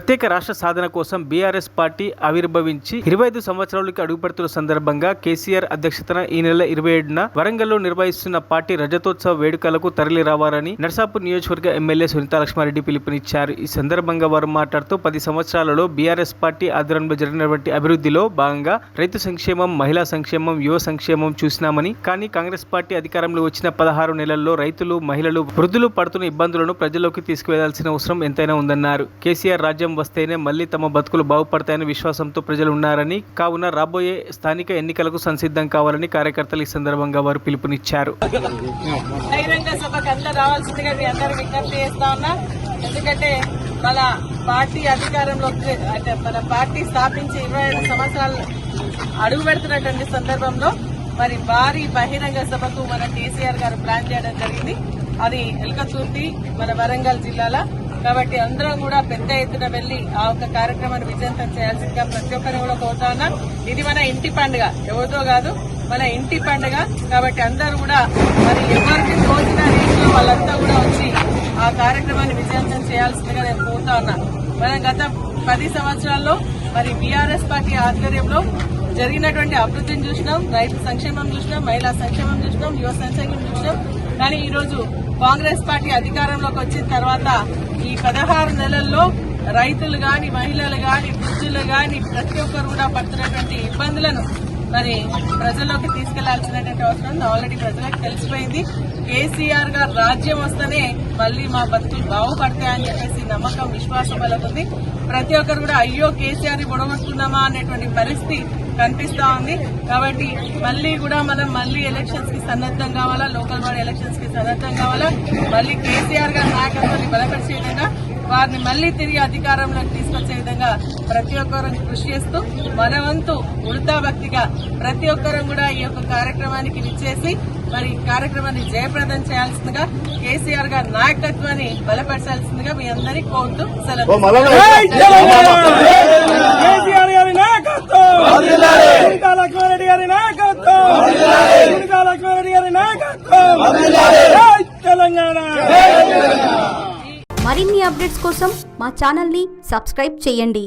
ప్రత్యేక రాష్ట్ర సాధన కోసం బీఆర్ఎస్ పార్టీ ఆవిర్భవించి 25 సంవత్సరాలకి అడుగుపెడుతున్న సందర్భంగా కేసీఆర్ అధ్యక్షతన ఈ నెల 27న వరంగల్లో నిర్వహిస్తున్న పార్టీ రజతోత్సవ వేడుకలకు తరలి రావాలని నర్సాపూర్ నియోజకవర్గ ఎమ్మెల్యే సునీతా లక్ష్మారెడ్డి పిలుపునిచ్చారు. ఈ సందర్భంగా వారు మాట్లాడుతూ 10 సంవత్సరాలలో బీఆర్ఎస్ పార్టీ ఆధ్వర్యంలో జరిగినటువంటి అభివృద్ధిలో భాగంగా రైతు సంక్షేమం, మహిళా సంక్షేమం, యువ సంక్షేమం చూసినామని, కానీ కాంగ్రెస్ పార్టీ అధికారంలో వచ్చిన 16 నెలల్లో రైతులు, మహిళలు, వృద్ధులు పడుతున్న ఇబ్బందులను ప్రజల్లోకి తీసుకువెళ్లాల్సిన అవసరం ఎంతైనా ఉందన్నారు. కేసీఆర్ రాజ్యం వస్తేనే మళ్లీ తమ బతుకులు బాగుపడతాయని విశ్వాసంతో ప్రజలు ఉన్నారని, కావున రాబోయే స్థానిక ఎన్నికలకు సంసిద్ధం కావాలని కార్యకర్తలు ఈ సందర్భంగా వారు పిలుపునిచ్చారు. ఎందుకంటే మన పార్టీ అధికారంలోకి అంటే మన పార్టీ స్థాపించి 25 సంవత్సరాలు అడుగు పెడుతున్నటువంటి సందర్భంలో మరి భారీ బహిరంగ సభకు మన కేసీఆర్ గారు ప్లాన్ చేయడం జరిగింది. అది ఎల్కతుర్తి మన వరంగల్ జిల్లాలో. కాబట్టి అందరం కూడా పెద్ద ఎత్తున వెళ్లి ఆ ఒక కార్యక్రమాన్ని విజయవంతం చేయాల్సిందిగా ప్రతి ఒక్కరిని కూడా కోరుతా ఉన్నా. ఇది మన ఇంటి పండుగ, ఎవరితో కాదు, మన ఇంటి పండుగ. కాబట్టి అందరూ కూడా మరి ఎవరికి తోచిన రీతిలో వాళ్ళంతా కూడా వచ్చి ఆ కార్యక్రమాన్ని విజయవంతం చేయాల్సిందిగా నేను కోరుతా ఉన్నా. మనం గత 10 సంవత్సరాల్లో మరి బీఆర్ఎస్ పార్టీ ఆధ్వర్యంలో జరిగినటువంటి అభివృద్ధిని చూసినాం, రైతు సంక్షేమం చూసినాం, మహిళా సంక్షేమం చూసినాం, యువ సంక్షేమం చూసినాం. కానీ ఈ రోజు కాంగ్రెస్ పార్టీ అధికారంలోకి వచ్చిన తర్వాత ఈ 16 నెలల్లో రైతులు గాని, మహిళలు గాని, వృద్ధులు గాని ప్రతి ఒక్కరు కూడా పడుతున్నటువంటి ఇబ్బందులను మరి ప్రజల్లోకి తీసుకెళ్లాల్సినటువంటి అవసరం ఆల్రెడీ ప్రజలకు తెలిసిపోయింది. కేసీఆర్ గారు రాజ్యం వస్తేనే మళ్లీ మా బతుకులు బాగుపడతాయని చెప్పేసి నమ్మకం, విశ్వాసం వాళ్ళకుంది. ప్రతి ఒక్కరు కూడా అయ్యో కేసీఆర్ ని పొడగొట్టుకున్నామా అనేటువంటి పరిస్థితి కనిపిస్తా ఉంది. కాబట్టి మనం మళ్లీ ఎలక్షన్స్ కి సన్నద్దం కావాలా, లోకల్ బాడీ ఎలక్షన్స్ కి సన్నద్దం కావాలా. మళ్లీ కేసీఆర్ గారి నాయకత్వాన్ని బలపరిచే విధంగా, వారిని మళ్లీ తిరిగి అధికారంలోకి తీసుకొచ్చే విధంగా ప్రతి ఒక్కరూ కృషి చేస్తూ మన వంతు ఉడతా భక్తిగా ప్రతి ఒక్కరూ కూడా ఈ యొక్క కార్యక్రమానికి విచ్చేసి మరి కార్యక్రమాన్ని జయప్రదం చేయాల్సిందిగా, కేసీఆర్ గారి నాయకత్వాన్ని బలపరచాల్సిందిగా మీ అందరినీ కోరుతూ సెలవు. మరిన్ని అప్డేట్స్ కోసం మా ఛానల్ ని సబ్స్క్రైబ్ చేయండి.